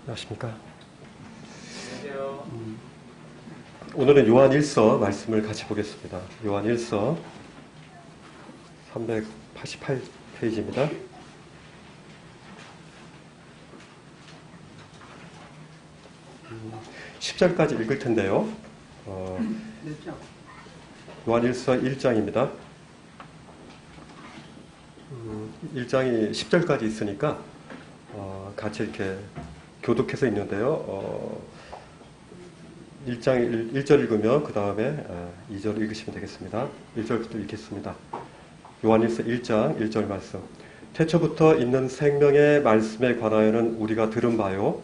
안녕하십니까. 오늘은 요한 1서 말씀을 같이 보겠습니다. 요한 1서 388페이지입니다. 음, 10절까지 읽을 텐데요. 요한 1서 1장입니다. 1장이 10절까지 있으니까 같이 이렇게 교독해서 있는데요. 1장 1절 읽으면 그 다음에 2절 읽으시면 되겠습니다. 1절부터 읽겠습니다. 요한일서 1장 1절 말씀. 태초부터 있는 생명의 말씀에 관하여는 우리가 들은 바요,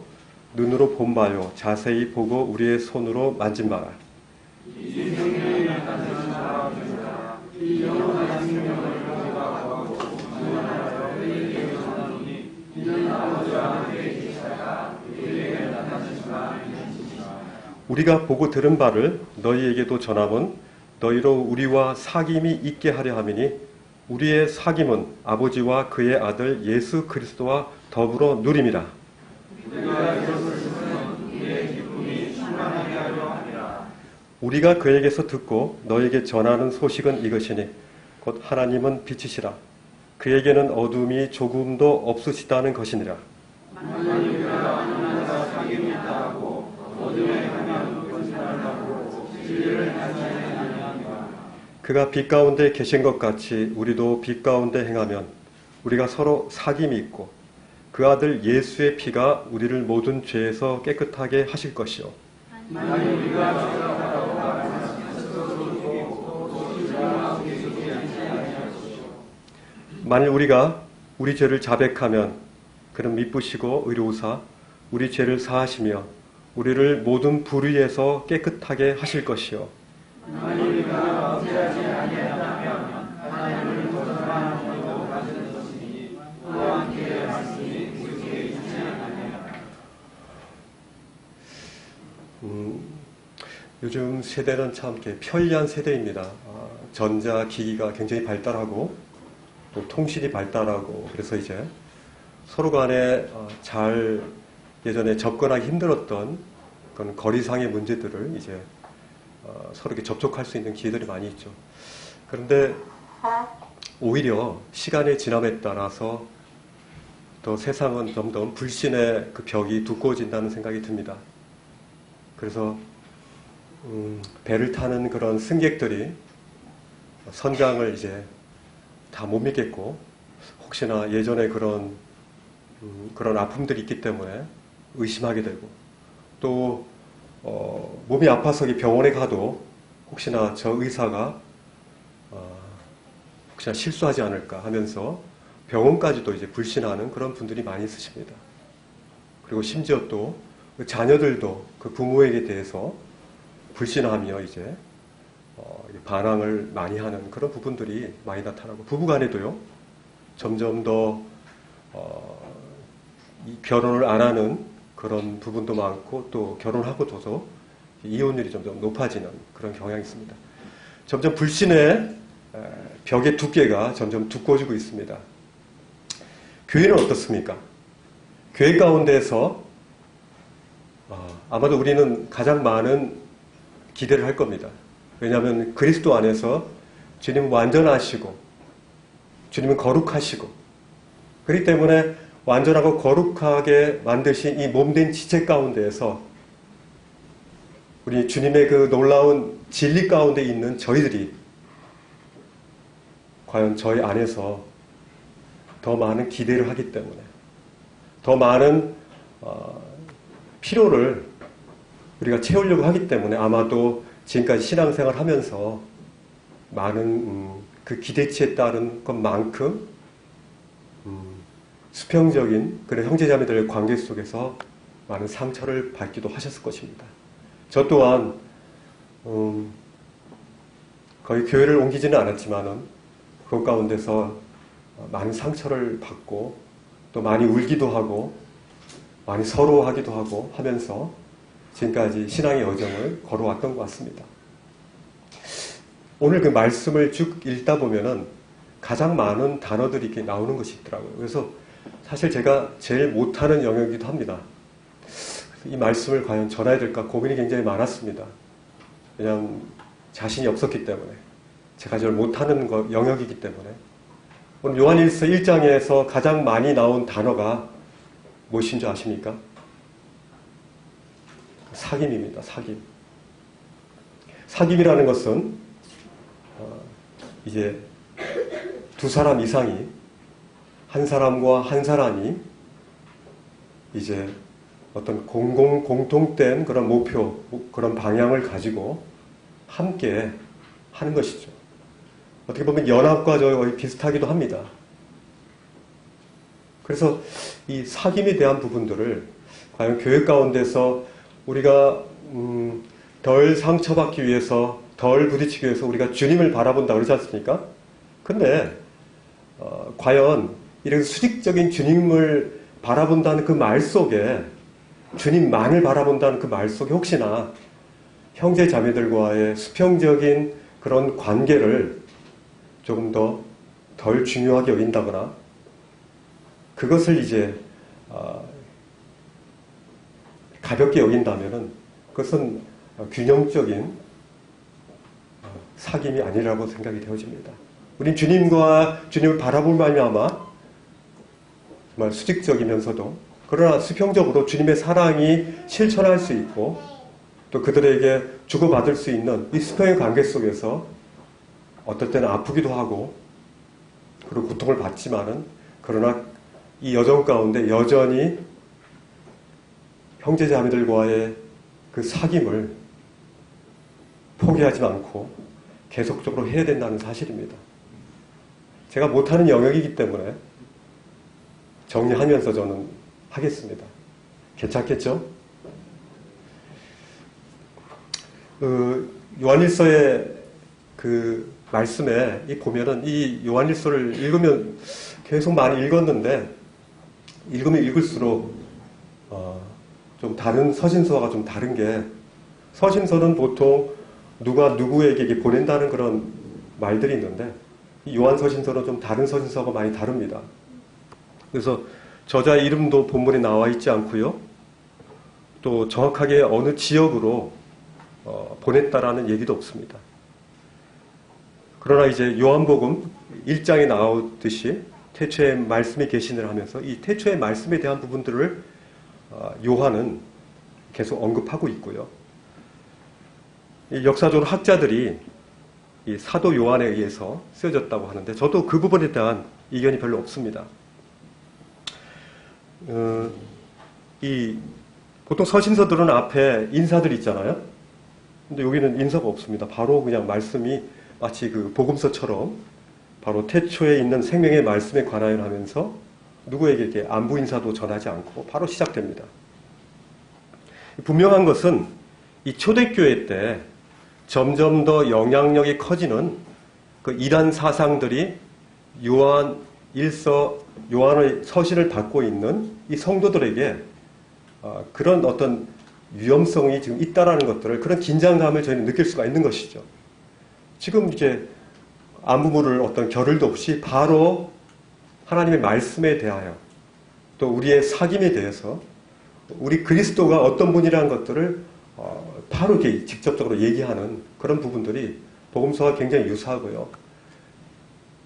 눈으로 본 바요, 자세히 보고 우리의 손으로 만진 바라. 이 생명이 나타난 사람입니다. 이 영원한 생명을 우리가 보고 구원하여 우리에게 전하노니 이는 아버지와 함께 계시다가 우리에게 나타나신 바 우리가 보고 들은 바를 너희에게도 전함은 너희로 우리와 사귐이 있게 하려 함이니 우리의 사귐은 아버지와 그의 아들 예수 그리스도와 더불어 누림이라. 우리가 그에게서 듣고 너에게 전하는 소식은 이것이니 곧 하나님은 빛이시라. 그에게는 어둠이 조금도 없으시다는 것이니라. 그가 빛 가운데 계신 것 같이 우리도 빛 가운데 행하면 우리가 서로 사귐이 있고 그 아들 예수의 피가 우리를 모든 죄에서 깨끗하게 하실 것이요. 만일 우리가 우리 죄를 자백하면 그는 미쁘시고 의로우사 우리 죄를 사하시며 우리를 모든 불의에서 깨끗하게 하실 것이요. 요즘 세대는 참 이렇게 편리한 세대입니다. 전자기기가 굉장히 발달하고 또 통신이 발달하고 그래서 이제 서로 간에 잘 예전에 접근하기 힘들었던 그런 거리상의 문제들을 이제 서로 이렇게 접촉할 수 있는 기회들이 많이 있죠. 그런데 오히려 시간의 지남에 따라서 또 세상은 점점 불신의 그 벽이 두꺼워진다는 생각이 듭니다. 그래서 배를 타는 그런 승객들이 선장을 이제 다 못 믿겠고 혹시나 예전에 그런 아픔들이 있기 때문에 의심하게 되고 또 몸이 아파서 병원에 가도 혹시나 저 의사가 혹시나 실수하지 않을까 하면서 병원까지도 이제 불신하는 그런 분들이 많이 있으십니다. 그리고 심지어 또 자녀들도 그 부모에게 대해서 불신하며 이제 반항을 많이 하는 그런 부분들이 많이 나타나고 부부간에도요 점점 더 결혼을 안 하는 그런 부분도 많고 또 결혼하고도 이혼율이 점점 높아지는 그런 경향이 있습니다. 점점 불신의 벽의 두께가 점점 두꺼워지고 있습니다. 교회는 어떻습니까? 교회 가운데서 아마도 우리는 가장 많은 기대를 할 겁니다. 왜냐하면 그리스도 안에서 주님은 완전하시고 주님은 거룩하시고 그렇기 때문에 완전하고 거룩하게 만드신 이 몸된 지체 가운데에서 우리 주님의 그 놀라운 진리 가운데 있는 저희들이 과연 저희 안에서 더 많은 기대를 하기 때문에 더 많은 필요를 우리가 채우려고 하기 때문에 아마도 지금까지 신앙생활 하면서 많은 그 기대치에 따른 것만큼 수평적인 그런 형제자매들의 관계 속에서 많은 상처를 받기도 하셨을 것입니다. 저 또한 거의 교회를 옮기지는 않았지만은 그 가운데서 많은 상처를 받고 또 많이 울기도 하고 많이 서러워하기도 하고 하면서 지금까지 신앙의 여정을 걸어왔던 것 같습니다. 오늘 그 말씀을 쭉 읽다 보면은 가장 많은 단어들이 이렇게 나오는 것이 있더라고요. 그래서 사실 제가 제일 못하는 영역이기도 합니다. 이 말씀을 과연 전해야 될까 고민이 굉장히 많았습니다. 왜냐하면 자신이 없었기 때문에, 제가 잘 못하는 영역이기 때문에. 오늘 요한일서 1장에서 가장 많이 나온 단어가 무엇인 줄 아십니까? 사귐입니다. 사귐. 사귐이라는 것은 이제 두 사람 이상이, 한 사람과 한 사람이 이제 어떤 공통된 그런 목표, 그런 방향을 가지고 함께 하는 것이죠. 어떻게 보면 연합과 거의 비슷하기도 합니다. 그래서 이 사귐에 대한 부분들을 과연 교회 가운데서 우리가 덜 상처받기 위해서, 덜 부딪히기 위해서 우리가 주님을 바라본다 그러지 않습니까? 근데 과연 이런 수직적인 주님을 바라본다는 그 말 속에, 주님만을 바라본다는 그 말 속에 혹시나 형제 자매들과의 수평적인 그런 관계를 조금 덜 중요하게 여긴다거나, 그것을 이제 가볍게 여긴다면은 그것은 균형적인 사귐이 아니라고 생각이 되어집니다. 우린 주님을 바라볼 말미암아 정말 수직적이면서도, 그러나 수평적으로 주님의 사랑이 실천할 수 있고, 또 그들에게 주고받을 수 있는 이 수평의 관계 속에서 어떨 때는 아프기도 하고, 그리고 고통을 받지만은, 그러나 이 여정 가운데 여전히 형제자매들과의 그 사귐을 포기하지 않고 계속적으로 해야 된다는 사실입니다. 제가 못하는 영역이기 때문에 정리하면서 저는 하겠습니다. 괜찮겠죠? 요한일서의 그 말씀에 보면은, 이 요한일서를 읽으면 계속 많이 읽었는데, 읽으면 읽을수록 좀 다른 서신서와 좀 다른 게, 서신서는 보통 누가 누구에게 보낸다는 그런 말들이 있는데, 이 요한 서신서는 좀 다른 서신서가 많이 다릅니다. 그래서 저자의 이름도 본문에 나와 있지 않고요, 또 정확하게 어느 지역으로 보냈다라는 얘기도 없습니다. 그러나 이제 요한복음 1장에 나오듯이 태초에 말씀이 계시느라 하면서 이 태초의 말씀에 대한 부분들을 요한은 계속 언급하고 있고요. 역사적으로 학자들이 이 사도 요한에 의해서 쓰여졌다고 하는데, 저도 그 부분에 대한 이견이 별로 없습니다. 보통 서신서들은 앞에 인사들이 있잖아요. 근데 여기는 인사가 없습니다. 바로 그냥 말씀이 마치 그 복음서처럼 바로 태초에 있는 생명의 말씀에 관하여 하면서 누구에게 이렇게 안부 인사도 전하지 않고 바로 시작됩니다. 분명한 것은 이 초대교회 때 점점 더 영향력이 커지는 그 이단 사상들이 요한의 서신을 받고 있는 이 성도들에게 그런 어떤 위험성이 지금 있다라는 것들을, 그런 긴장감을 저희는 느낄 수가 있는 것이죠. 지금 이제 아무를 어떤 겨를도 없이 바로 하나님의 말씀에 대하여, 또 우리의 사귐에 대해서, 우리 그리스도가 어떤 분이라는 것들을 바로 이렇게 직접적으로 얘기하는 그런 부분들이 복음서와 굉장히 유사하고요.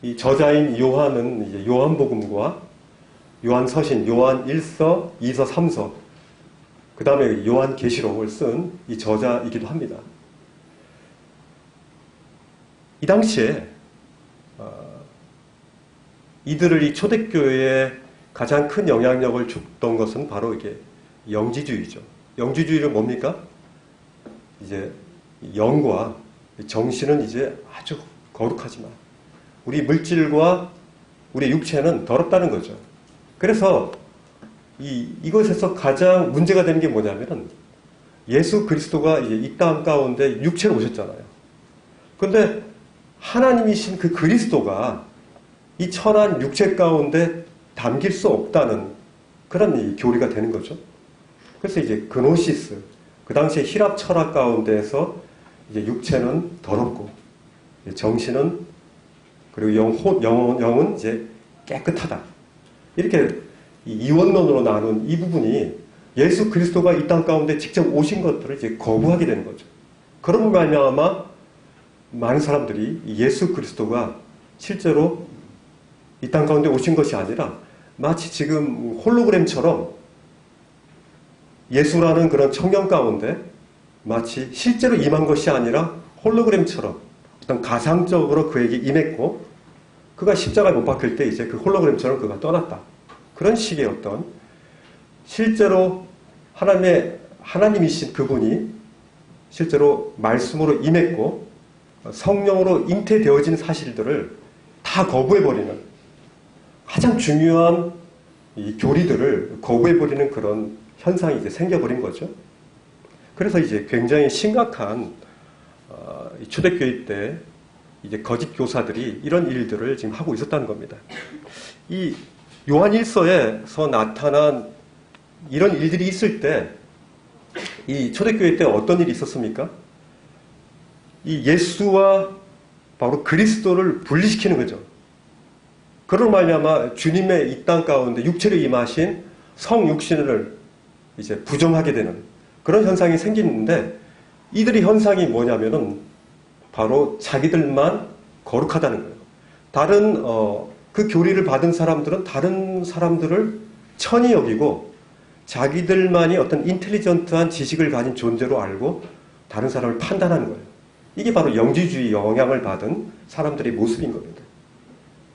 이 저자인 요한은 이제 요한복음과 요한서신, 요한 1서, 2서, 3서, 그 다음에 요한계시록을 쓴 이 저자이기도 합니다. 이 당시에 이들을 이 초대교회에 가장 큰 영향력을 줬던 것은 바로 이게 영지주의죠. 영지주의는 뭡니까? 이제 영과 정신은 이제 아주 거룩하지만 우리 물질과 우리 육체는 더럽다는 거죠. 그래서 이것에서 가장 문제가 되는 게 뭐냐면은, 예수 그리스도가 이제 이 땅 가운데 육체로 오셨잖아요. 그런데 하나님이신 그 그리스도가 이 천한 육체 가운데 담길 수 없다는 그런 이 교리가 되는 거죠. 그래서 이제 그노시스, 그 당시에 히랍 철학 가운데에서 이제 육체는 더럽고 정신은, 그리고 영은 이제 깨끗하다. 이렇게 이원론으로 나눈 이 부분이 예수 그리스도가 이 땅 가운데 직접 오신 것들을 이제 거부하게 되는 거죠. 그런 말미암아 많은 사람들이 예수 그리스도가 실제로 이 땅 가운데 오신 것이 아니라 마치 지금 홀로그램처럼 예수라는 그런 청년 가운데 마치 실제로 임한 것이 아니라 홀로그램처럼 어떤 가상적으로 그에게 임했고 그가 십자가에 못 박힐 때 이제 그 홀로그램처럼 그가 떠났다. 그런 식의 어떤 실제로 하나님이신 그분이 실제로 말씀으로 임했고 성령으로 잉태되어진 사실들을 다 거부해버리는 가장 중요한 이 교리들을 거부해버리는 그런 현상이 이제 생겨버린 거죠. 그래서 이제 굉장히 심각한 초대교회 때 이제 거짓 교사들이 이런 일들을 지금 하고 있었다는 겁니다. 이 요한 1서에서 나타난 이런 일들이 있을 때 이 초대교회 때 어떤 일이 있었습니까? 이 예수와 바로 그리스도를 분리시키는 거죠. 그런 말미암아 주님의 이 땅 가운데 육체로 임하신 성육신을 이제 부정하게 되는 그런 현상이 생기는데 이들의 현상이 뭐냐면은 바로 자기들만 거룩하다는 거예요. 다른 그 교리를 받은 사람들은 다른 사람들을 천히 여기고 자기들만이 어떤 인텔리전트한 지식을 가진 존재로 알고 다른 사람을 판단하는 거예요. 이게 바로 영지주의 영향을 받은 사람들의 모습인 겁니다.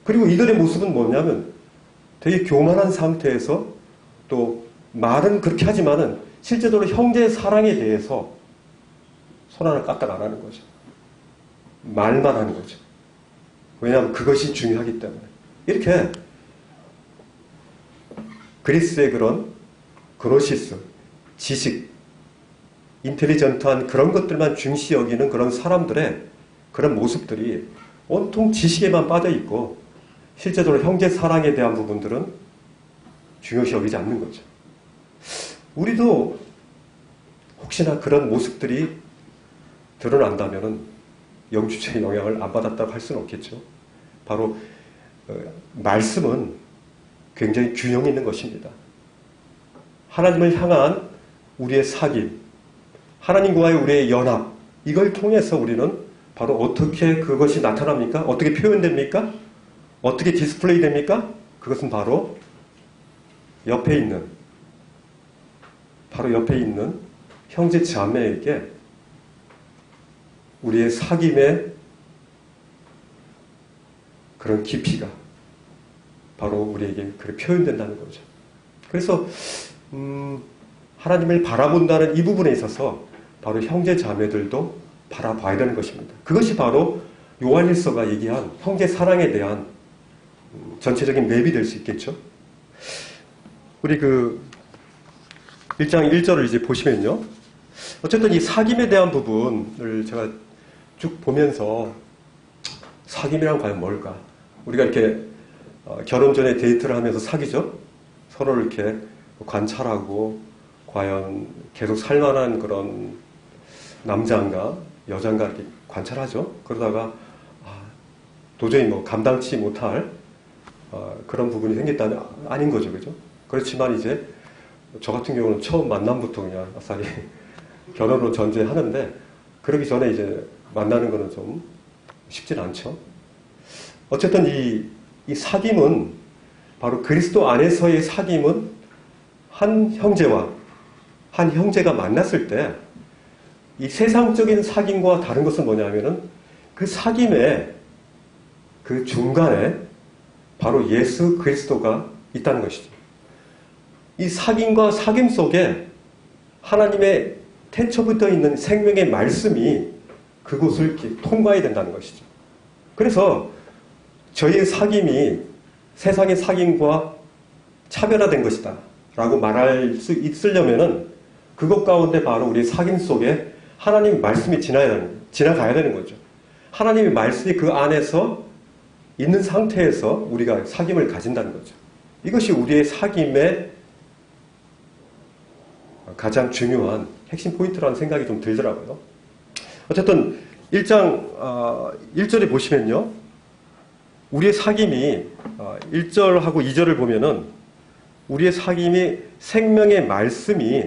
그리고 이들의 모습은 뭐냐면 되게 교만한 상태에서 또 말은 그렇게 하지만은 실제로 형제 사랑에 대해서 손 하나 까딱 안 하는 거죠. 말만 하는 거죠. 왜냐하면 그것이 중요하기 때문에. 이렇게 그리스의 그런 그노시스, 지식, 인텔리전트한 그런 것들만 중시 여기는 그런 사람들의 그런 모습들이 온통 지식에만 빠져 있고 실제적으로 형제 사랑에 대한 부분들은 중요시 여기지 않는 거죠. 우리도 혹시나 그런 모습들이 드러난다면은 영주체의 영향을 안 받았다고 할 수는 없겠죠. 바로 말씀은 굉장히 균형 있는 것입니다. 하나님을 향한 우리의 사귐, 하나님과의 우리의 연합, 이걸 통해서 우리는 바로 어떻게 그것이 나타납니까? 어떻게 표현됩니까? 어떻게 디스플레이 됩니까? 그것은 바로 옆에 있는 형제 자매에게 우리의 사귐의 그런 깊이가 바로 우리에게 그렇게 표현된다는 거죠. 그래서 하나님을 바라본다는 이 부분에 있어서 바로 형제 자매들도 바라봐야 되는 것입니다. 그것이 바로 요한일서가 얘기한 형제 사랑에 대한 전체적인 맵이 될 수 있겠죠. 우리 그 1장 1절을 이제 보시면요. 어쨌든 이 사귐에 대한 부분을 제가 쭉 보면서 사귐이란 과연 뭘까? 우리가 이렇게 결혼 전에 데이트를 하면서 사귀죠. 서로를 이렇게 관찰하고 과연 계속 살만한 그런 남자인가 여자인가 이렇게 관찰하죠. 그러다가 도저히 뭐 감당치 못할 그런 부분이 생겼다는 아닌 거죠, 그죠? 그렇지만 이제 저 같은 경우는 처음 만남부터 그냥 아싸리 결혼으로 전제하는데 그러기 전에 이제 만나는 거는 좀 쉽진 않죠. 어쨌든 이 사귐은 바로 그리스도 안에서의 사귐은 한 형제가 만났을 때 이 세상적인 사귐과 다른 것은 뭐냐면은 그 사귐의 그 중간에 바로 예수 그리스도가 있다는 것이죠. 이 사귐과 사귐 속에 하나님의 태초부터 있는 생명의 말씀이 그곳을 이렇게 통과해야 된다는 것이죠. 그래서 저희의 사귐이 세상의 사귐과 차별화된 것이다 라고 말할 수 있으려면은 그것 가운데 바로 우리 사귐 속에 하나님 말씀이 지나가야 되는 거죠. 하나님의 말씀이 그 안에서 있는 상태에서 우리가 사귐을 가진다는 거죠. 이것이 우리의 사귐의 가장 중요한 핵심 포인트라는 생각이 좀 들더라고요. 어쨌든 1장 1절에 보시면요. 우리의 사귐이 1절하고 2절을 보면은 우리의 사귐이 생명의 말씀이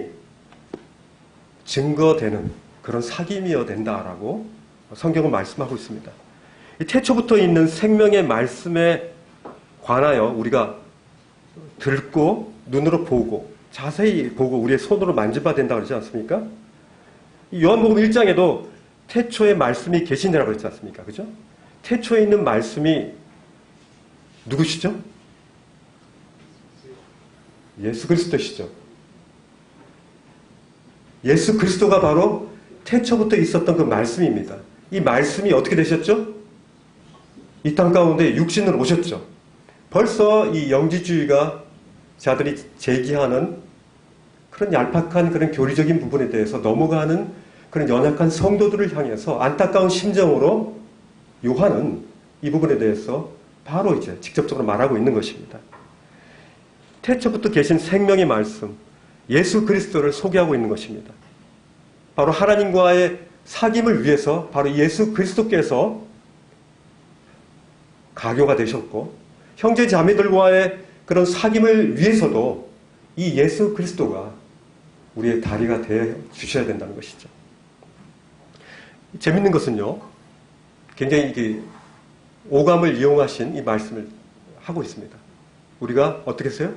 증거되는 그런 사귐이어야 된다라고 성경은 말씀하고 있습니다. 이 태초부터 있는 생명의 말씀에 관하여 우리가 듣고 눈으로 보고 자세히 보고 우리의 손으로 만져봐야 된다고 그러지 않습니까? 요한복음 1장에도 태초에 말씀이 계시니라고 그랬지 않습니까? 그죠? 태초에 있는 말씀이 누구시죠? 예수 그리스도시죠. 예수 그리스도가 바로 태초부터 있었던 그 말씀입니다. 이 말씀이 어떻게 되셨죠? 이 땅 가운데 육신으로 오셨죠. 벌써 이 영지주의가 자들이 제기하는 그런 얄팍한 그런 교리적인 부분에 대해서 넘어가는 그런 연약한 성도들을 향해서 안타까운 심정으로 요한은 이 부분에 대해서 바로 이제 직접적으로 말하고 있는 것입니다. 태초부터 계신 생명의 말씀, 예수 그리스도를 소개하고 있는 것입니다. 바로 하나님과의 사귐을 위해서 바로 예수 그리스도께서 가교가 되셨고 형제 자매들과의 그런 사귐을 위해서도 이 예수 그리스도가 우리의 다리가 되어 주셔야 된다는 것이죠. 재밌는 것은요, 굉장히 오감을 이용하신 이 말씀을 하고 있습니다. 우리가 어떻게 했어요?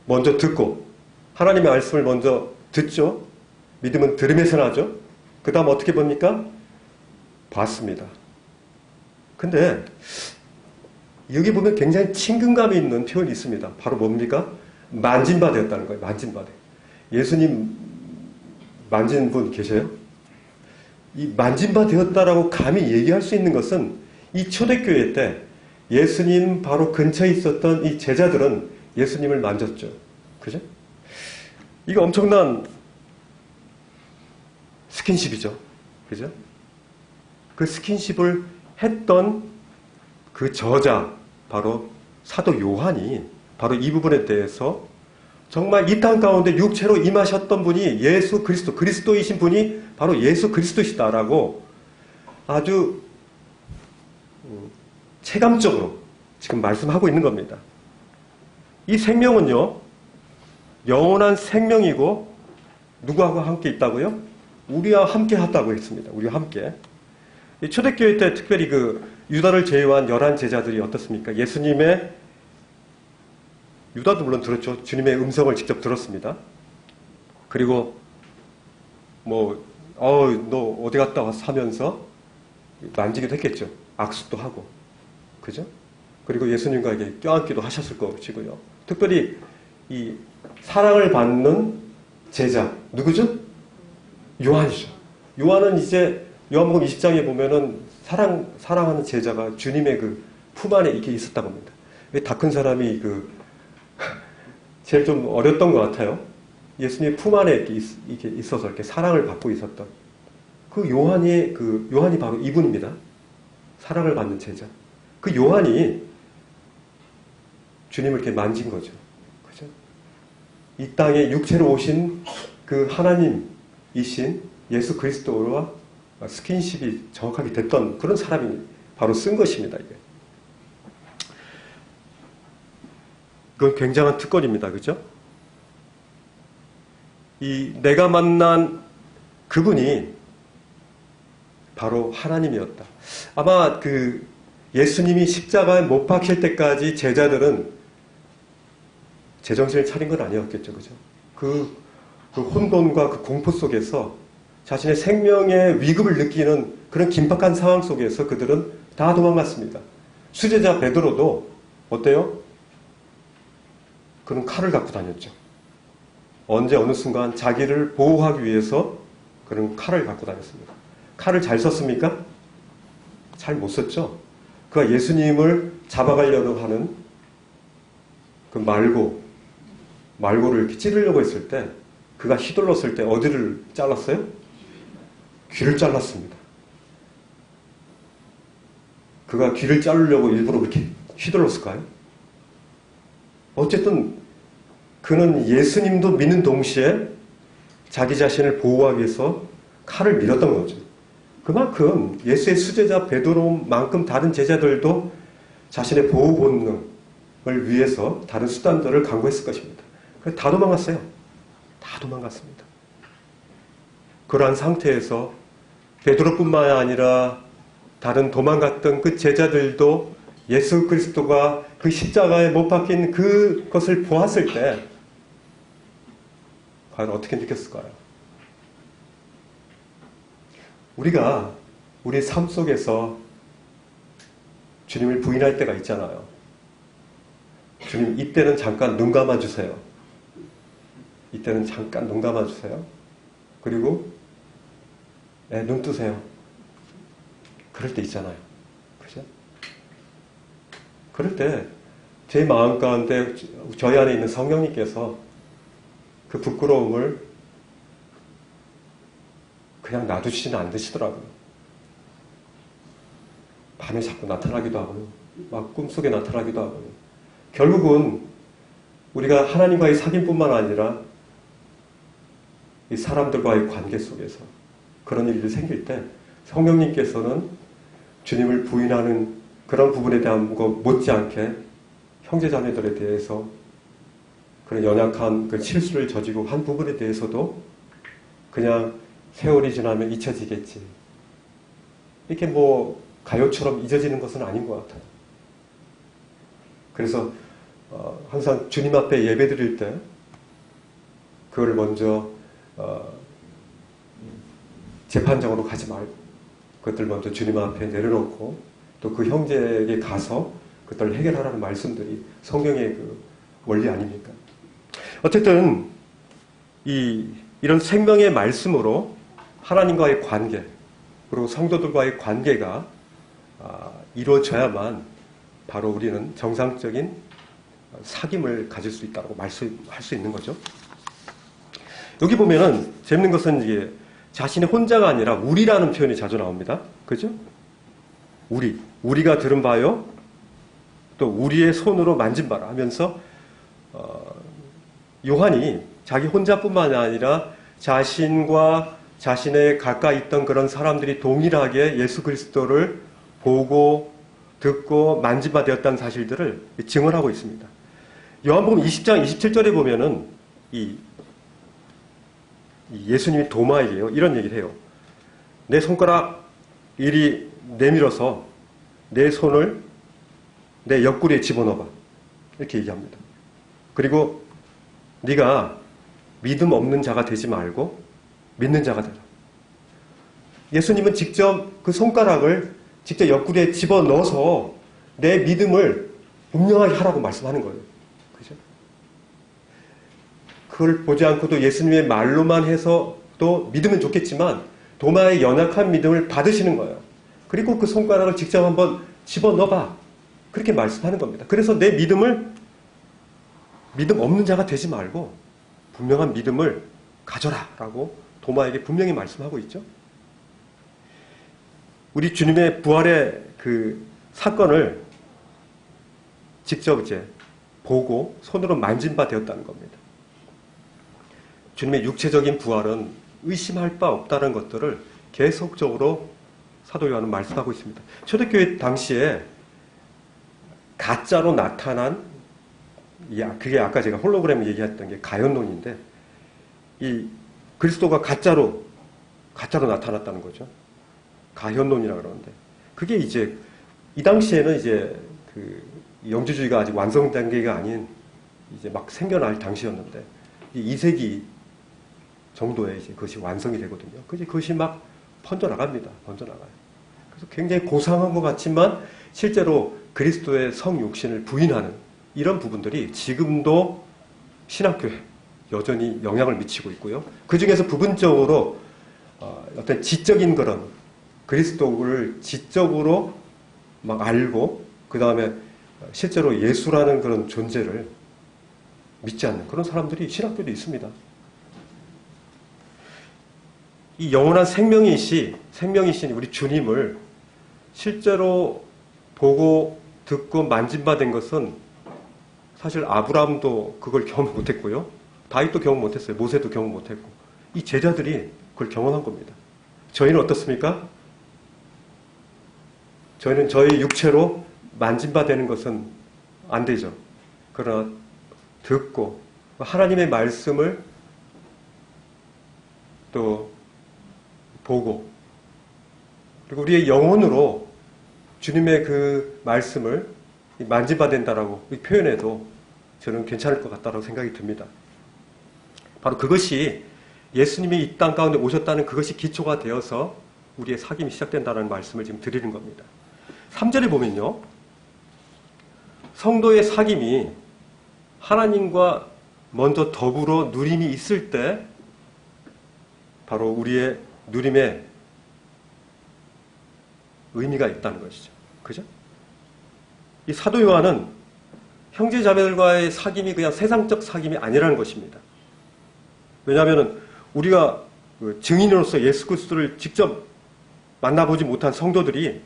먼저 듣고 하나님의 말씀을 먼저 듣죠. 믿음은 들음에서 나죠. 그 다음 어떻게 봅니까? 봤습니다. 근데 여기 보면 굉장히 친근감이 있는 표현이 있습니다. 바로 뭡니까? 만진 바 되었다는 거예요. 만진 바 되. 예수님 만진 분 계세요? 이 만진 바 되었다라고 감히 얘기할 수 있는 것은 이 초대교회 때 예수님 바로 근처에 있었던 이 제자들은 예수님을 만졌죠. 그죠? 이거 엄청난 스킨십이죠. 그죠? 그 스킨십을 했던 그 저자, 바로 사도 요한이 바로 이 부분에 대해서 정말 이 땅 가운데 육체로 임하셨던 분이 예수 그리스도, 그리스도이신 분이 바로 예수 그리스도시다라고 아주 체감적으로 지금 말씀하고 있는 겁니다. 이 생명은요, 영원한 생명이고 누구하고 함께 있다고요? 우리와 함께 하다고 했습니다. 우리와 함께. 초대교회 때 특별히 유다를 제외한 11 제자들이 어떻습니까? 예수님의, 유다도 물론 들었죠. 주님의 음성을 직접 들었습니다. 그리고 너 어디 갔다 왔어? 하면서 만지기도 했겠죠. 악수도 하고. 그죠? 그리고 예수님과 껴안기도 하셨을 것이고요. 특별히 이 사랑을 받는 제자, 누구죠? 요한이죠. 요한은 이제 요한복음 20장에 보면은 사랑하는 제자가 주님의 품 안에 이렇게 있었다고 합니다. 다 큰 사람이 제일 좀 어렸던 것 같아요. 예수님의 품 안에 이렇게 있어서 이렇게 사랑을 받고 있었던 요한이 바로 이분입니다. 사랑을 받는 제자. 그 요한이 주님을 이렇게 만진 거죠. 그죠? 이 땅에 육체로 오신 그 하나님이신 예수 그리스도와 스킨십이 정확하게 됐던 그런 사람이 바로 쓴 것입니다. 이게. 그건 굉장한 특권입니다. 그죠? 내가 만난 그분이 바로 하나님이었다. 아마 예수님이 십자가에 못 박힐 때까지 제자들은 제정신을 차린 건 아니었겠죠. 그죠? 그 혼돈과 그 공포 속에서 자신의 생명의 위급을 느끼는 그런 긴박한 상황 속에서 그들은 다 도망갔습니다. 수제자 베드로도 어때요? 그는 칼을 갖고 다녔죠. 언제 어느 순간 자기를 보호하기 위해서 그는 칼을 갖고 다녔습니다. 칼을 잘 썼습니까? 잘 못 썼죠. 그가 예수님을 잡아가려고 하는 그 말고를 이렇게 찌르려고 했을 때, 그가 휘둘렀을 때 어디를 잘랐어요? 귀를 잘랐습니다. 그가 귀를 자르려고 일부러 그렇게 휘둘렀을까요? 어쨌든 그는 예수님도 믿는 동시에 자기 자신을 보호하기 위해서 칼을 밀었던 거죠. 그만큼 예수의 수제자 베드로만큼 다른 제자들도 자신의 보호 본능을 위해서 다른 수단들을 강구했을 것입니다. 그래서 다 도망갔어요. 다 도망갔습니다. 그러한 상태에서 베드로뿐만 아니라 다른 도망갔던 그 제자들도 예수 그리스도가 그 십자가에 못 박힌 그것을 보았을 때 과연 어떻게 느꼈을까요? 우리가 우리 삶 속에서 주님을 부인할 때가 있잖아요. 주님, 이때는 잠깐 눈 감아주세요. 이때는 잠깐 눈 감아주세요. 그리고 눈 뜨세요. 그럴 때 있잖아요. 그죠? 그럴 때 제 마음 가운데 저희 안에 있는 성령님께서 그 부끄러움을 그냥 놔두시지는 않으시더라고요. 밤에 자꾸 나타나기도 하고요. 막 꿈속에 나타나기도 하고요. 결국은 우리가 하나님과의 사귐뿐만 아니라 이 사람들과의 관계 속에서 그런 일이 생길 때 성령님께서는 주님을 부인하는 그런 부분에 대한 것 못지않게 형제자매들에 대해서 그런 연약한 그 실수를 저지르고 한 부분에 대해서도 그냥 세월이 지나면 잊혀지겠지. 이렇게 뭐 가요처럼 잊어지는 것은 아닌 것 같아요. 그래서 항상 주님 앞에 예배 드릴 때 그걸 먼저 재판장으로 가지 말고 그것들 먼저 주님 앞에 내려놓고 또 그 형제에게 가서 그것들을 해결하라는 말씀들이 성경의 그 원리 아닙니까? 어쨌든 이런 생명의 말씀으로 하나님과의 관계 그리고 성도들과의 관계가 이루어져야만 바로 우리는 정상적인 사귐을 가질 수 있다고 말씀할 수 있는 거죠. 여기 보면은 재밌는 것은 이게 자신이 혼자가 아니라 우리라는 표현이 자주 나옵니다. 그죠? 우리가 들은 바요. 또 우리의 손으로 만진 바라 하면서 요한이 자기 혼자뿐만 아니라 자신과 자신의 가까이 있던 그런 사람들이 동일하게 예수 그리스도를 보고 듣고 만진 바 되었다는 사실들을 증언하고 있습니다. 요한복음 20장 27절에 보면은 예수님이 도마에게요 이런 얘기를 해요. 내 손가락 이리 내밀어서 내 손을 내 옆구리에 집어넣어봐. 이렇게 얘기합니다. 그리고 네가 믿음 없는 자가 되지 말고 믿는 자가 되라. 예수님은 직접 그 손가락을 직접 옆구리에 집어넣어서 내 믿음을 분명하게 하라고 말씀하는 거예요. 그죠? 그걸 보지 않고도 예수님의 말로만 해서도 믿으면 좋겠지만 도마의 연약한 믿음을 받으시는 거예요. 그리고 그 손가락을 직접 한번 집어넣어봐. 그렇게 말씀하는 겁니다. 그래서 내 믿음 없는 자가 되지 말고 분명한 믿음을 가져라 라고 도마에게 분명히 말씀하고 있죠. 우리 주님의 부활의 그 사건을 직접 이제 보고 손으로 만진 바 되었다는 겁니다. 주님의 육체적인 부활은 의심할 바 없다는 것들을 계속적으로 사도 요한은 말씀하고 있습니다. 초대교회 당시에 가짜로 나타난 그게 아까 제가 홀로그램 얘기했던 게 가룟론인데 이 그리스도가 가짜로 나타났다는 거죠. 가룟론이라고 그러는데 그게 이제 이 당시에는 이제 그 영주주의가 아직 완성 단계가 아닌 이제 막 생겨날 당시였는데 2세기 정도에 이제 그것이 완성이 되거든요. 그것이 막 번져나갑니다. 그래서 굉장히 고상한 것 같지만 실제로 그리스도의 성육신을 부인하는 이런 부분들이 지금도 신학교에 여전히 영향을 미치고 있고요. 그 중에서 부분적으로 어떤 지적인 그런 그리스도를 지적으로 막 알고 그 다음에 실제로 예수라는 그런 존재를 믿지 않는 그런 사람들이 신학교도 있습니다. 이 영원한 생명이신 우리 주님을 실제로 보고 듣고 만진받은 것은 사실 아브라함도 그걸 경험 못했고요. 다윗도 경험 못했어요. 모세도 경험 못했고 이 제자들이 그걸 경험한 겁니다. 저희는 어떻습니까? 저희는 저희 육체로 만진받는 것은 안 되죠. 그러나 듣고 하나님의 말씀을 또 보고, 그리고 우리의 영혼으로 주님의 그 말씀을 만지받는다라고 표현해도 저는 괜찮을 것 같다고 생각이 듭니다. 바로 그것이 예수님이 이 땅 가운데 오셨다는 그것이 기초가 되어서 우리의 사귐이 시작된다는 말씀을 지금 드리는 겁니다. 3절에 보면요, 성도의 사귐이 하나님과 먼저 더불어 누림이 있을 때 바로 우리의 누림에 의미가 있다는 것이죠. 그죠? 이 사도 요한은 형제 자매들과의 사귐이 그냥 세상적 사귐이 아니라는 것입니다. 왜냐하면 우리가 증인으로서 예수 그리스도를 직접 만나보지 못한 성도들이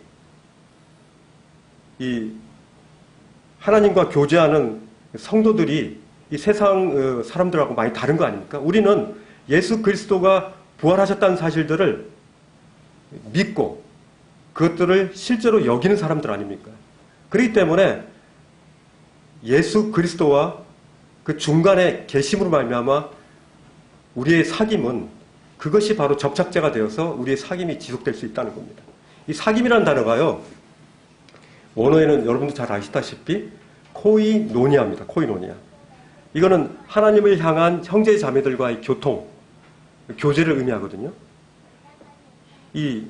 이 하나님과 교제하는 성도들이 이 세상 사람들하고 많이 다른 거 아닙니까? 우리는 예수 그리스도가 부활하셨다는 사실들을 믿고 그것들을 실제로 여기는 사람들 아닙니까? 그렇기 때문에 예수 그리스도와 그 중간에 계심으로 말미암아 우리의 사귐은 그것이 바로 접착제가 되어서 우리의 사귐이 지속될 수 있다는 겁니다. 이 사귐이라는 단어가요, 원어에는 여러분도 잘 아시다시피 코이노니아입니다. 코이노니아. 이거는 하나님을 향한 형제 자매들과의 교통, 교제를 의미하거든요. 이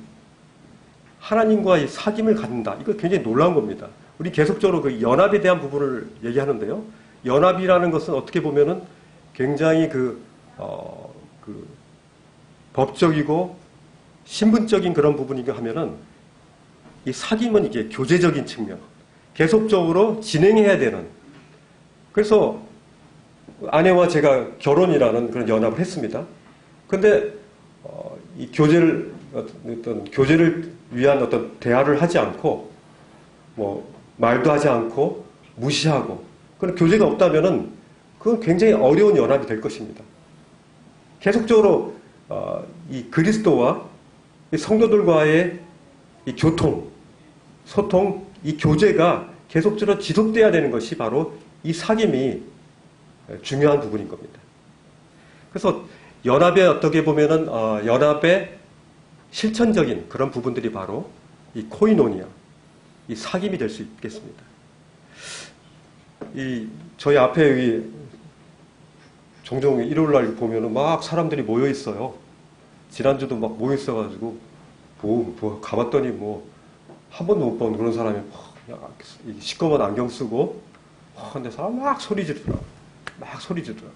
하나님과의 사귐을 갖는다. 이거 굉장히 놀라운 겁니다. 우리 계속적으로 그 연합에 대한 부분을 얘기하는데요. 연합이라는 것은 어떻게 보면은 굉장히 법적이고 신분적인 그런 부분이고 하면은 이 사귐은 이게 교제적인 측면, 계속적으로 진행해야 되는. 그래서 아내와 제가 결혼이라는 그런 연합을 했습니다. 근데 이 교제를 위한 어떤 대화를 하지 않고 말도 하지 않고 무시하고 그런 교제가 없다면은 그건 굉장히 어려운 연합이 될 것입니다. 계속적으로 이 그리스도와 이 성도들과의 이 교통, 소통, 이 교제가 계속적으로 지속돼야 되는 것이 바로 이 사귐이 중요한 부분인 겁니다. 그래서 연합에 어떻게 보면은 연합의 실천적인 그런 부분들이 바로 이 코이노니아, 이 사귐이 될 수 있겠습니다. 저희 앞에 종종 일요일 날 보면은 막 사람들이 모여 있어요. 지난주도 막 모여 있어가지고 가봤더니 한 번도 못 본 그런 사람이 그냥 시꺼먼 안경 쓰고 근데 사람 막 소리 지르더라. 막 소리 지르더라.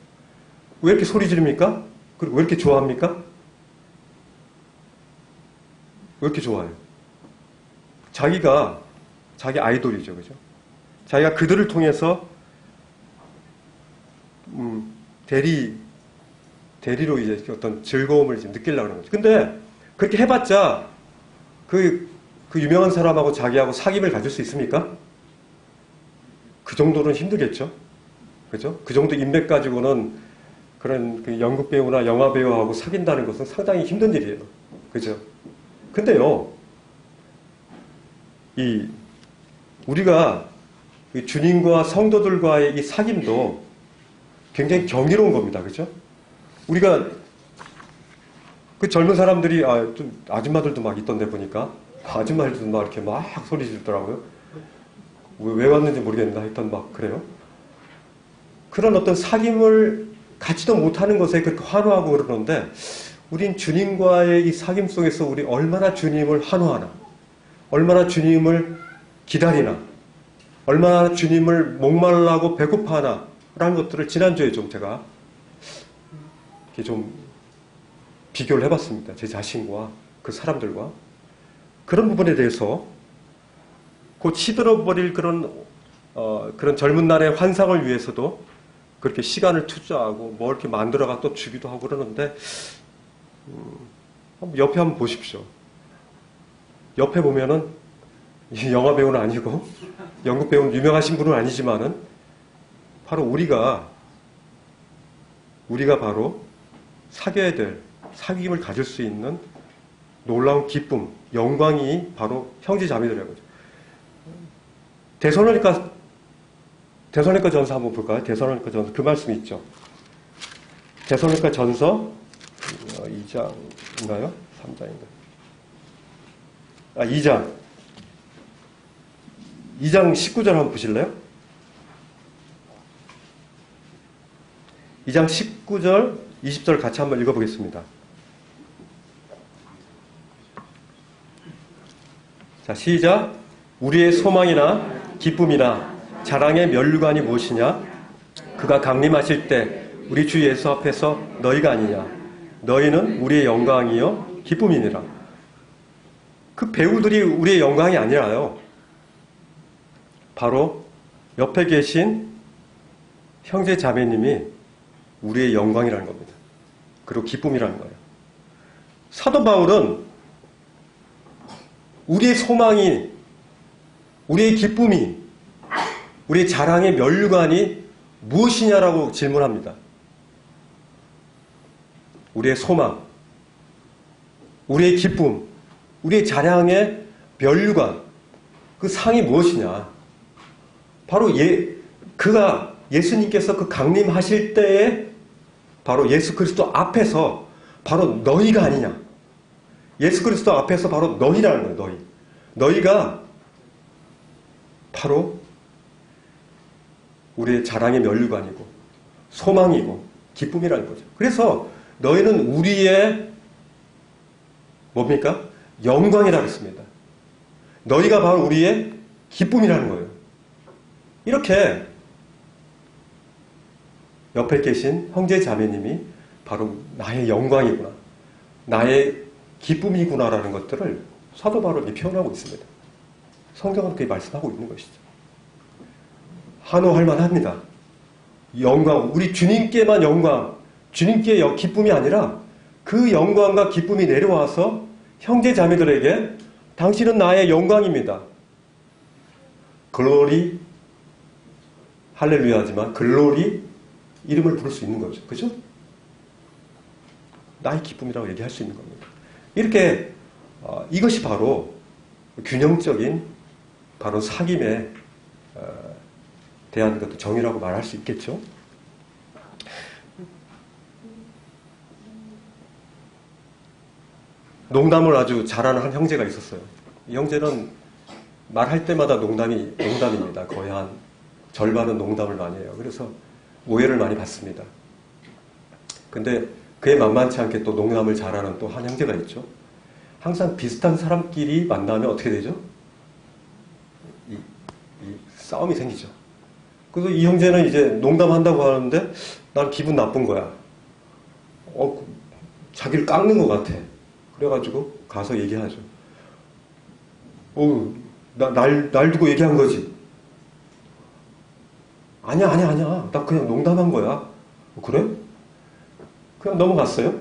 왜 이렇게 소리 지릅니까? 그리고 왜 이렇게 좋아합니까? 왜 이렇게 좋아해요? 자기 아이돌이죠, 그죠? 자기가 그들을 통해서 대리로 이제 어떤 즐거움을 지금 느끼려고 하는 거죠. 근데 그렇게 해봤자 그 유명한 사람하고 자기하고 사귐을 가질 수 있습니까? 그 정도는 힘들겠죠? 그죠? 그 정도 인맥 가지고는 그런 그 연극 배우나 영화 배우하고 사귄다는 것은 상당히 힘든 일이에요. 그죠? 근데요, 우리가 주님과 성도들과의 이 사귐도 굉장히 경이로운 겁니다. 그죠? 우리가 그 젊은 사람들이 좀 아줌마들도 막 있던데 보니까 아줌마들도 막 이렇게 막 소리 지르더라고요. 왜 왔는지 모르겠는데 하여튼 막 그래요. 그런 어떤 사귐을 갖지도 못하는 것에 그렇게 환호하고 그러는데 우린 주님과의 이 사귐 속에서 우리 얼마나 주님을 환호하나, 얼마나 주님을 기다리나, 얼마나 주님을 목말라고 배고파하나 라는 것들을 지난주에 좀 제가 이렇게 좀 비교를 해봤습니다. 제 자신과 그 사람들과. 그런 부분에 대해서 곧 시들어버릴 그런 젊은 날의 환상을 위해서도 그렇게 시간을 투자하고 뭐 이렇게 만들어가 또 주기도 하고 그러는데 옆에 한번 보십시오. 옆에 보면은 영화 배우는 아니고 연극 배우는 유명하신 분은 아니지만은 바로 우리가 바로 사귀어야 될 사귐을 가질 수 있는 놀라운 기쁨, 영광이 바로 형제 자매들이라는 거죠. 데살로니가 전서 한번 볼까요? 데살로니가 전서 그 말씀이 있죠. 데살로니가 전서 2장인가요? 3장인가요? 2장. 2장 19절 한번 보실래요? 2장 19절, 20절 같이 한번 읽어보겠습니다. 자, 시작. 우리의 소망이나 기쁨이나 자랑의 면류관이 무엇이냐? 그가 강림하실 때 우리 주 예수 앞에서 너희가 아니냐? 너희는 우리의 영광이요 기쁨이니라. 그 배우들이 우리의 영광이 아니라요. 바로 옆에 계신 형제 자매님이 우리의 영광이라는 겁니다. 그리고 기쁨이라는 거예요. 사도 바울은 우리의 소망이, 우리의 기쁨이, 우리의 자랑의 면류관이 무엇이냐라고 질문합니다. 우리의 소망, 우리의 기쁨, 우리의 자랑의 면류관, 그 상이 무엇이냐? 바로 그가 예수님께서 그 강림하실 때에 바로 예수 그리스도 앞에서 바로 너희가 아니냐? 예수 그리스도 앞에서 바로 너희라는 거예요. 너희가 바로 우리의 자랑의 면류관이고 소망이고 기쁨이라는 거죠. 그래서 너희는 우리의 뭡니까? 영광이라고 했습니다. 너희가 바로 우리의 기쁨이라는 거예요. 이렇게 옆에 계신 형제 자매님이 바로 나의 영광이구나, 나의 기쁨이구나라는 것들을 사도 바울이 표현하고 있습니다. 성경은 그렇게 말씀하고 있는 것이죠. 한호할 만합니다. 영광, 우리 주님께만 영광, 주님께 기쁨이 아니라 그 영광과 기쁨이 내려와서 형제 자매들에게 당신은 나의 영광입니다. 글로리, 할렐루야지만 글로리 이름을 부를 수 있는 거죠. 그죠? 나의 기쁨이라고 얘기할 수 있는 겁니다. 이렇게 이것이 바로 균형적인 바로 사귐에 대한 것도 정의라고 말할 수 있겠죠. 농담을 아주 잘하는 한 형제가 있었어요. 이 형제는 말할 때마다 농담입니다. 거의 한 절반은 농담을 많이 해요. 그래서 오해를 많이 받습니다. 근데 그에 만만치 않게 또 농담을 잘하는 또 한 형제가 있죠. 항상 비슷한 사람끼리 만나면 어떻게 되죠? 이 싸움이 생기죠. 그래서 이 형제는 이제 농담한다고 하는데 난 기분 나쁜 거야. 자기를 깎는 것 같아. 그래가지고 가서 얘기하죠. 날 두고 얘기한 거지. 아니야. 나 그냥 농담한 거야. 그래? 그냥 넘어갔어요.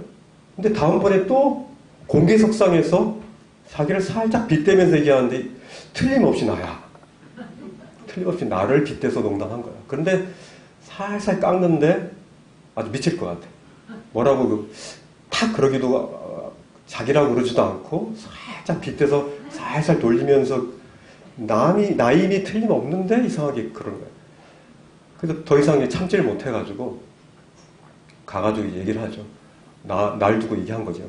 근데 다음번에 또 공개석상에서 자기를 살짝 빗대면서 얘기하는데 틀림없이 나야. 틀림없이 나를 빗대서 농담한 거야. 그런데 살살 깎는데 아주 미칠 것 같아. 뭐라고 탁 그러기도 자기라고 그러지도 않고 살짝 빗대서 살살 돌리면서 나임이 틀림없는데 이상하게 그러는 거야. 그래서 더 이상 참지를 못해가지고 가가지고 얘기를 하죠. 날 두고 얘기한 거지.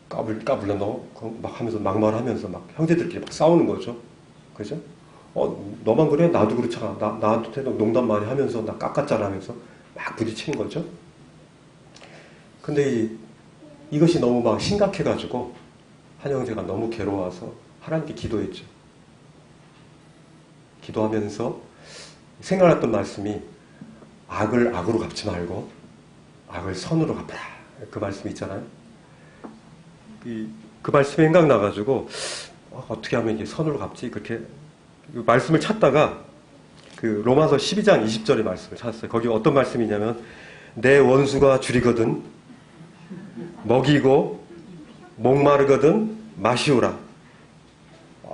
까불려 너? 막 하면서 막말하면서 막 형제들끼리 막 싸우는 거죠. 그죠? 너만 그래? 나도 그렇잖아. 나한테 농담 많이 하면서 나 깎았잖아 하면서 막 부딪히는 거죠. 근데 이것이 너무 막 심각해가지고 한 형제가 너무 괴로워서 하나님께 기도했죠. 기도하면서 생각났던 말씀이 악을 악으로 갚지 말고 악을 선으로 갚아라. 그 말씀이 있잖아요. 그 말씀이 생각나가지고 어떻게 하면 이게 선으로 갚지? 그렇게 말씀을 찾다가 그 로마서 12장 20절의 말씀을 찾았어요. 거기 어떤 말씀이냐면 내 원수가 줄이거든 먹이고 목마르거든 마시오라.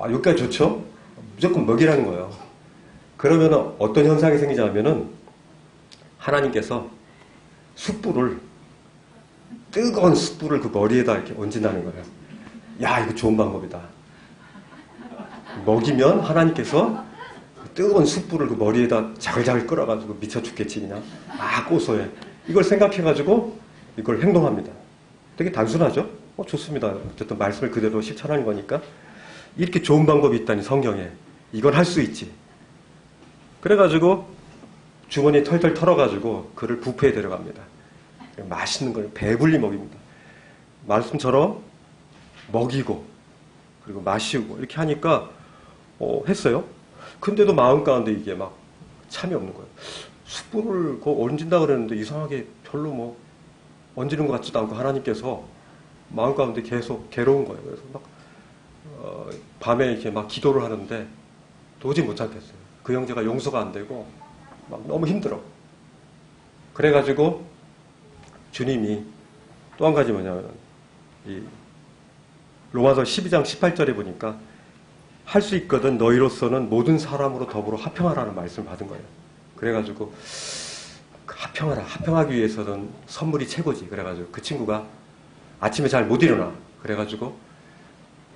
여기까지 좋죠? 무조건 먹이라는 거예요. 그러면 어떤 현상이 생기냐면은 하나님께서 뜨거운 숯불을 그 머리에다 이렇게 얹는다는 거예요. 야, 이거 좋은 방법이다. 먹이면 하나님께서 뜨거운 숯불을 그 머리에다 자글자글 끓여가지고 미쳐 죽겠지, 그냥. 고소해. 이걸 생각해가지고 이걸 행동합니다. 되게 단순하죠? 좋습니다. 어쨌든 말씀을 그대로 실천하는 거니까. 이렇게 좋은 방법이 있다니 성경에. 이건 할 수 있지. 그래가지고 주머니 털털 털어가지고 그를 뷔페에 데려갑니다. 맛있는 걸 배불리 먹입니다. 말씀처럼 먹이고 그리고 마시고 이렇게 하니까 했어요. 근데도 마음 가운데 이게 막 참이 없는 거예요. 숯불을 얹은다 그랬는데 이상하게 별로 뭐 얹는 것 같지도 않고 하나님께서 마음 가운데 계속 괴로운 거예요. 그래서 막 밤에 이렇게 막 기도를 하는데 도저히 못 참겠어요. 그 형제가 용서가 안 되고 막 너무 힘들어. 그래가지고 주님이 또 한 가지 뭐냐면 이 로마서 12장 18절에 보니까 할 수 있거든 너희로서는 모든 사람으로 더불어 화평하라는 말씀을 받은 거예요. 그래가지고 화평하라. 화평하기 위해서는 선물이 최고지. 그래가지고 그 친구가 아침에 잘 못 일어나. 그래가지고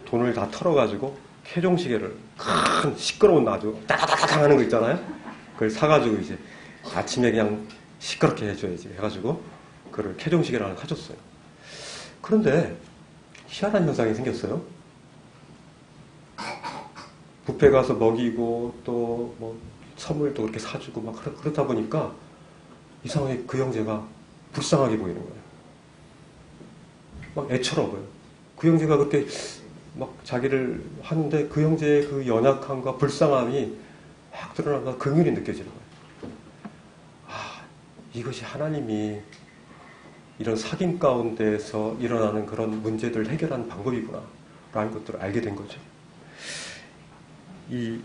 돈을 다 털어가지고 캐종시계를 큰 시끄러운 아주 따다다닥 하는 거 있잖아요. 그걸 사가지고 이제 아침에 그냥 시끄럽게 해줘야지 해가지고 그걸 캐종시계를 하나 사줬어요. 그런데 희한한 현상이 생겼어요. 뷔페 가서 먹이고 또 뭐 선물도 그렇게 사주고 막 그렇다 보니까 이상하게 그 형제가 불쌍하게 보이는 거예요. 막 애처로워요. 그 형제가 그렇게 막 자기를 하는데 그 형제의 그 연약함과 불쌍함이 확 드러나가 긍휼이 느껴지는 거예요. 아, 이것이 하나님이 이런 사귐 가운데서 일어나는 그런 문제들을 해결하는 방법이구나 라는 것들을 알게 된 거죠. 이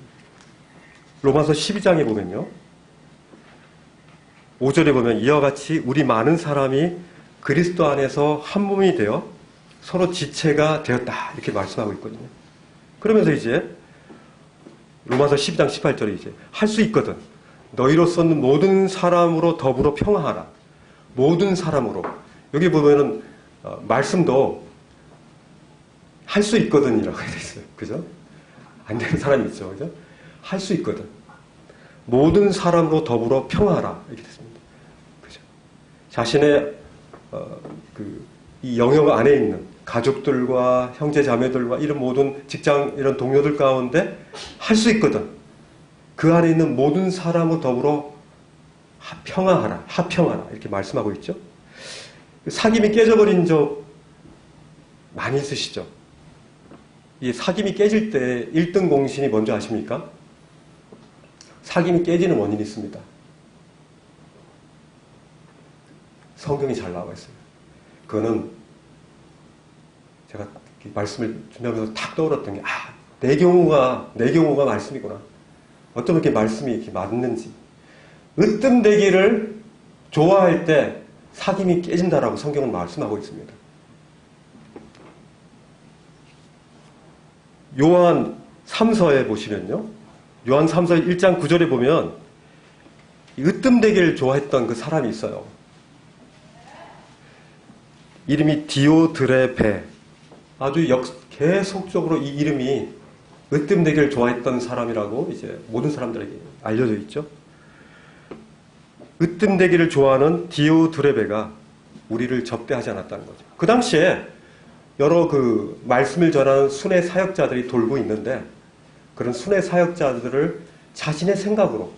로마서 12장에 보면요. 5절에 보면 이와 같이 우리 많은 사람이 그리스도 안에서 한 몸이 되어 서로 지체가 되었다. 이렇게 말씀하고 있거든요. 그러면서 이제 로마서 12장 18절에 이제 할 수 있거든. 너희로서는 모든 사람으로 더불어 평화하라. 모든 사람으로. 여기 보면은 말씀도 할 수 있거든이라고 되어 있어요. 그죠? 안 되는 사람이 있죠. 그죠? 할 수 있거든. 모든 사람으로 더불어 평화하라. 이렇게 됐습니다. 그죠? 자신의 이 영역 안에 있는 가족들과 형제 자매들과 이런 모든 직장 이런 동료들 가운데 할 수 있거든. 그 안에 있는 모든 사람으로 더불어 평화하라. 화평하라. 이렇게 말씀하고 있죠. 사귐이 깨져버린 적 많이 있으시죠? 이 사귐이 깨질 때 1등 공신이 뭔지 아십니까? 사귐이 깨지는 원인이 있습니다. 성경이 잘 나와 있어요. 그거는 제가 말씀을 준비하면서 탁 떠올랐던 게, 내 경우가 말씀이구나. 어떤 이렇게 말씀이 이렇게 맞는지. 으뜸되기를 좋아할 때 사귐이 깨진다라고 성경은 말씀하고 있습니다. 요한 3서에 보시면요. 요한 3서 1장 9절에 보면 으뜸되기를 좋아했던 그 사람이 있어요. 이름이 디오드레베. 아주 계속적으로 이 이름이 으뜸되기를 좋아했던 사람이라고 이제 모든 사람들에게 알려져 있죠. 으뜸되기를 좋아하는 디오드레베가 우리를 접대하지 않았다는 거죠. 그 당시에 여러 그 말씀을 전하는 순회 사역자들이 돌고 있는데 그런 순회 사역자들을 자신의 생각으로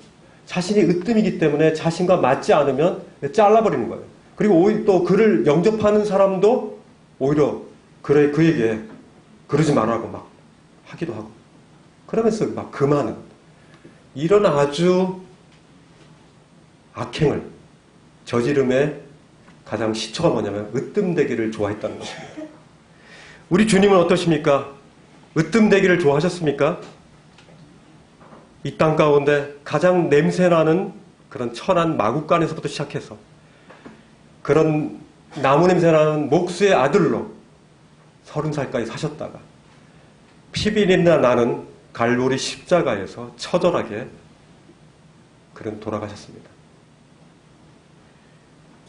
자신이 으뜸이기 때문에 자신과 맞지 않으면 잘라버리는 거예요. 그리고 또 그를 영접하는 사람도 오히려 그에게 그러지 말라고 막 하기도 하고 그러면서 막 금하는 이런 아주 악행을 저지름의 가장 시초가 뭐냐면 으뜸되기를 좋아했다는 것입니다. 우리 주님은 어떠십니까? 으뜸되기를 좋아하셨습니까? 이 땅 가운데 가장 냄새나는 그런 천한 마국간에서부터 시작해서 그런 나무 냄새나는 목수의 아들로 30살까지 사셨다가 피비린내 나는 갈보리 십자가에서 처절하게 그런 돌아가셨습니다.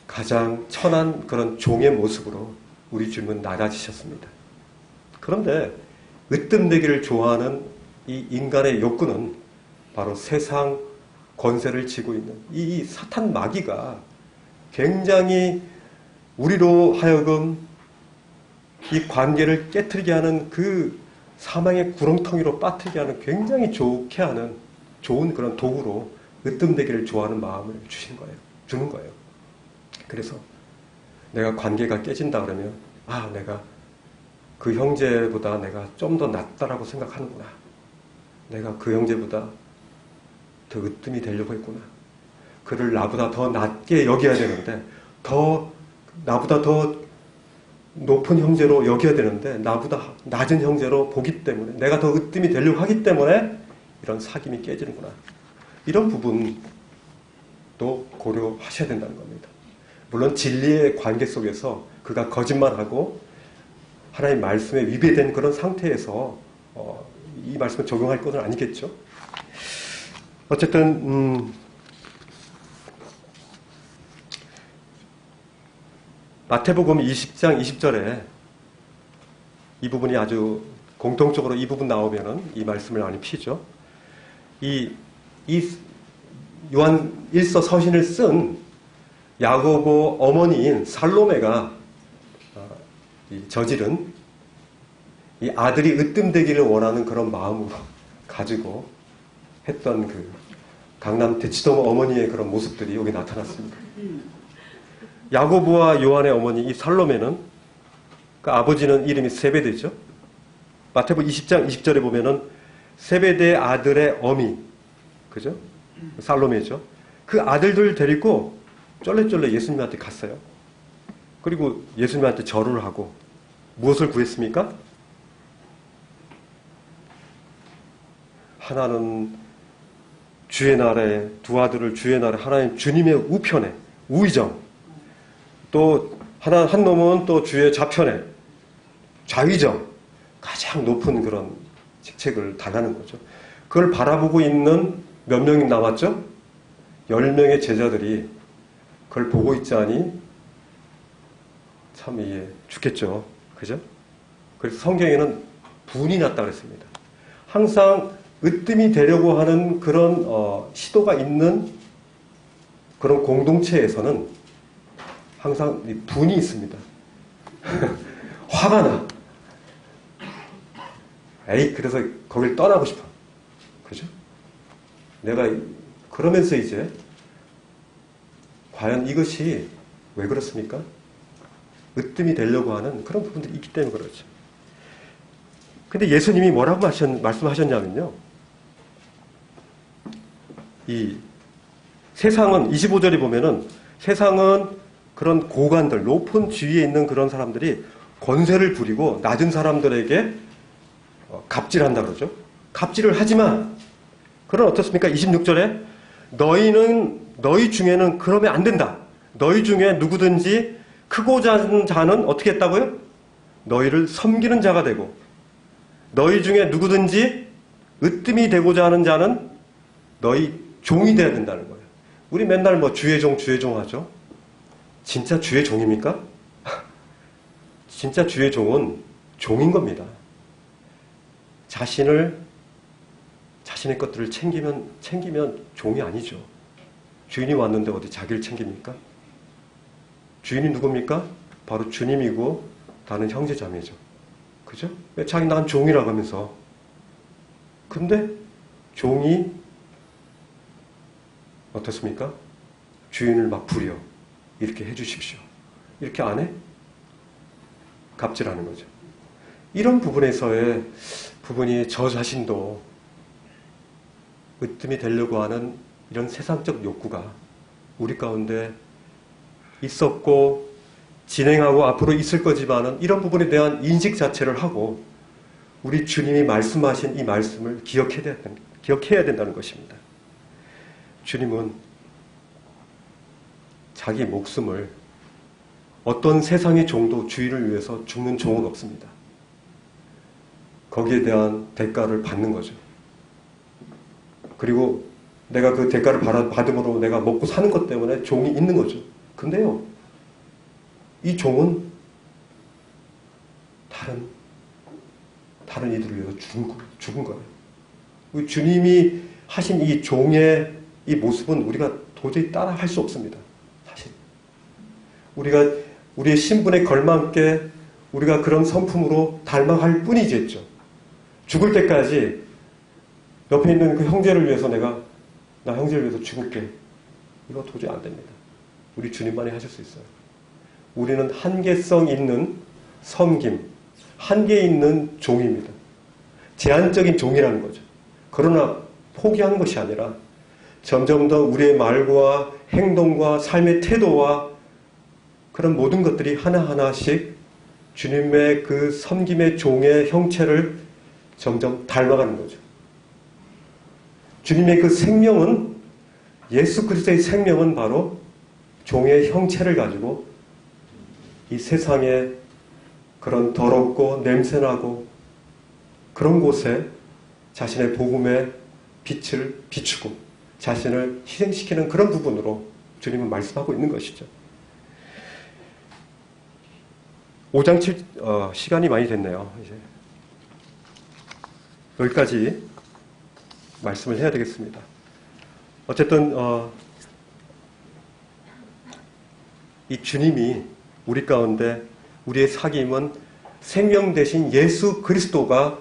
가장 천한 그런 종의 모습으로 우리 주님은 낮아지셨습니다. 그런데 으뜸되기를 좋아하는 이 인간의 욕구는 바로 세상 권세를 쥐고 있는 이 사탄 마귀가 굉장히 우리로 하여금 이 관계를 깨트리게 하는 그 사망의 구렁텅이로 빠뜨리게 하는 굉장히 좋게 하는 좋은 그런 도구로 으뜸되기를 좋아하는 마음을 주는 거예요. 그래서 내가 관계가 깨진다 그러면 내가 그 형제보다 내가 좀 더 낫다라고 생각하는구나. 내가 그 형제보다 더 으뜸이 되려고 했구나. 그를 나보다 더 낮게 여겨야 되는데 나보다 더 높은 형제로 여겨야 되는데 나보다 낮은 형제로 보기 때문에 내가 더 으뜸이 되려고 하기 때문에 이런 사귐이 깨지는구나. 이런 부분도 고려하셔야 된다는 겁니다. 물론 진리의 관계 속에서 그가 거짓말하고 하나님 말씀에 위배된 그런 상태에서 이 말씀을 적용할 것은 아니겠죠. 어쨌든 마태복음 20장 20절에 이 부분이 아주 공통적으로 이 부분 나오면은 이 말씀을 많이 피죠. 이 요한 1서 서신을 쓴 야고보 어머니인 살로메가 저지른 이 아들이 으뜸되기를 원하는 그런 마음으로 가지고 했던 그 강남 대치동 어머니의 그런 모습들이 여기 나타났습니다. 야고보와 요한의 어머니 이 살로메는 그 아버지는 이름이 세베대죠. 마태복음 20장 20절에 보면은 세베대 아들의 어미, 그죠? 살로메죠. 그 아들들 데리고 쫄래쫄래 예수님한테 갔어요. 그리고 예수님한테 절을 하고 무엇을 구했습니까? 하나는 주의 나라에, 두 아들을 주의 나라에, 하나님 주님의 우편에, 우의정, 또 한 놈은 또 주의 좌편에, 좌의정, 가장 높은 그런 직책을 달라는 거죠. 그걸 바라보고 있는 몇 명이 남았죠? 10명의 제자들이 그걸 보고 있자니 참 죽겠죠. 그죠? 그래서 성경에는 분이 났다 그랬습니다. 항상 으뜸이 되려고 하는 그런 시도가 있는 그런 공동체에서는 항상 분이 있습니다. 화가 나. 그래서 거길 떠나고 싶어. 그죠? 내가 그러면서 이제 과연 이것이 왜 그렇습니까? 으뜸이 되려고 하는 그런 부분들이 있기 때문에 그렇죠. 근데 예수님이 뭐라고 말씀하셨냐면요. 이 세상은 25절에 보면은 세상은 그런 고관들, 높은 지위에 있는 그런 사람들이 권세를 부리고 낮은 사람들에게 갑질한다 그러죠. 갑질을 하지만 그건 어떻습니까? 26절에 너희 중에는 그러면 안 된다. 너희 중에 누구든지 크고자 하는 자는 어떻게 했다고요? 너희를 섬기는 자가 되고 너희 중에 누구든지 으뜸이 되고자 하는 자는 너희 종이 되어야 된다는 거예요. 우리 맨날 주의 종 하죠. 진짜 주의 종입니까? 진짜 주의 종은 종인 겁니다. 자신의 것들을 챙기면 종이 아니죠. 주인이 왔는데 어디 자기를 챙깁니까? 주인이 누굽니까? 바로 주님이고 다른 형제자매죠. 그죠? 왜 자기 난 종이라고 하면서. 근데 종이 어떻습니까? 주인을 막 부려. 이렇게 해주십시오. 이렇게 안 해? 갑질하는 거죠. 이런 부분에서의 부분이 저 자신도 으뜸이 되려고 하는 이런 세상적 욕구가 우리 가운데 있었고 진행하고 앞으로 있을 거지만은 이런 부분에 대한 인식 자체를 하고 우리 주님이 말씀하신 이 말씀을 기억해야 된다는 것입니다. 주님은 자기 목숨을 어떤 세상의 종도 주인을 위해서 죽는 종은 없습니다. 거기에 대한 대가를 받는 거죠. 그리고 내가 그 대가를 받음으로 내가 먹고 사는 것 때문에 종이 있는 거죠. 근데요, 이 종은 다른 이들을 위해서 죽은 거예요. 우리 주님이 하신 이 종의 이 모습은 우리가 도저히 따라할 수 없습니다. 사실. 우리가 우리의 신분에 걸맞게 우리가 그런 성품으로 닮아갈 뿐이지 했죠. 죽을 때까지 옆에 있는 그 형제를 위해서 나 형제를 위해서 죽을게. 이거 도저히 안 됩니다. 우리 주님만이 하실 수 있어요. 우리는 한계성 있는 섬김, 한계 있는 종입니다. 제한적인 종이라는 거죠. 그러나 포기하는 것이 아니라 점점 더 우리의 말과 행동과 삶의 태도와 그런 모든 것들이 하나하나씩 주님의 그 섬김의 종의 형체를 점점 닮아가는 거죠. 주님의 그 생명은, 예수 그리스도의 생명은 바로 종의 형체를 가지고 이 세상에 그런 더럽고 냄새나고 그런 곳에 자신의 복음의 빛을 비추고 자신을 희생시키는 그런 부분으로 주님은 말씀하고 있는 것이죠. 5장 7, 시간이 많이 됐네요. 이제 여기까지 말씀을 해야 되겠습니다. 어쨌든 이 주님이 우리 가운데 우리의 사귐은 생명 대신 예수 그리스도가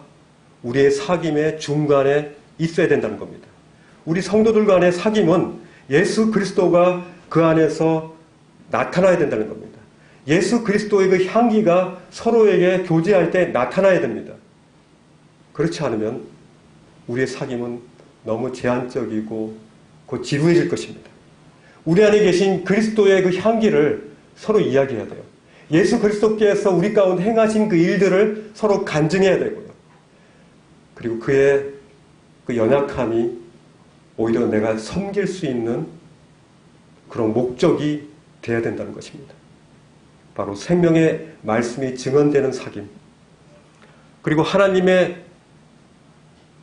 우리의 사귐의 중간에 있어야 된다는 겁니다. 우리 성도들 간의 사귐은 예수 그리스도가 그 안에서 나타나야 된다는 겁니다. 예수 그리스도의 그 향기가 서로에게 교제할 때 나타나야 됩니다. 그렇지 않으면 우리의 사귐은 너무 제한적이고 곧 지루해질 것입니다. 우리 안에 계신 그리스도의 그 향기를 서로 이야기해야 돼요. 예수 그리스도께서 우리 가운데 행하신 그 일들을 서로 간증해야 되고요. 그리고 그의 그 연약함이 오히려 내가 섬길 수 있는 그런 목적이 되어야 된다는 것입니다. 바로 생명의 말씀이 증언되는 사귐. 그리고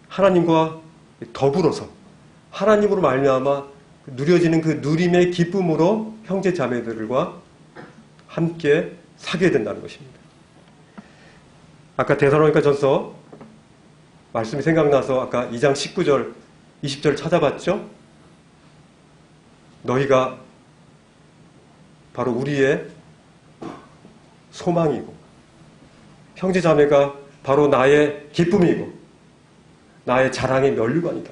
하나님과 더불어서 하나님으로 말미암아 누려지는 그 누림의 기쁨으로 형제 자매들과 함께 사귀어야 된다는 것입니다. 아까 데살로니가전서 말씀이 생각나서 아까 2장 19절, 20절 찾아봤죠? 너희가 바로 우리의 소망이고 형제 자매가 바로 나의 기쁨이고 나의 자랑의 면류관이다.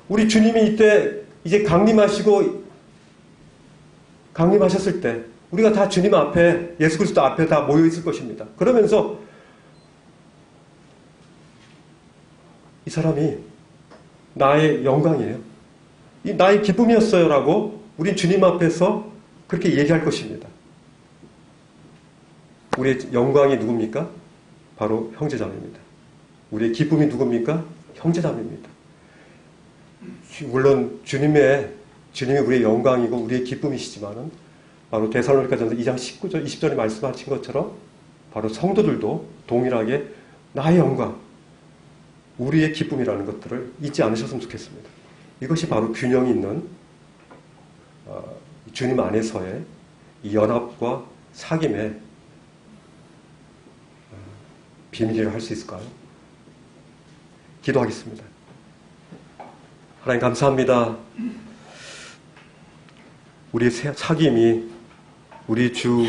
우리 주님이 이때 이제 강림하셨을 때 우리가 다 주님 앞에, 예수 그리스도 앞에 다 모여 있을 것입니다. 그러면서 이 사람이 나의 영광이에요. 이 나의 기쁨이었어요 라고 우리 주님 앞에서 그렇게 얘기할 것입니다. 우리의 영광이 누굽니까? 바로 형제자매입니다. 우리의 기쁨이 누굽니까? 형제자매입니다. 물론 주님이 우리의 영광이고 우리의 기쁨이시지만은 바로 데살로니가전서 2장 19절, 20절에 말씀하신 것처럼 바로 성도들도 동일하게 나의 영광, 우리의 기쁨이라는 것들을 잊지 않으셨으면 좋겠습니다. 이것이 바로 균형 있는 주님 안에서의 이 연합과 사귐의 비밀이라 할 수 있을까요? 기도하겠습니다. 하나님 감사합니다. 우리의 사귐이 우리 주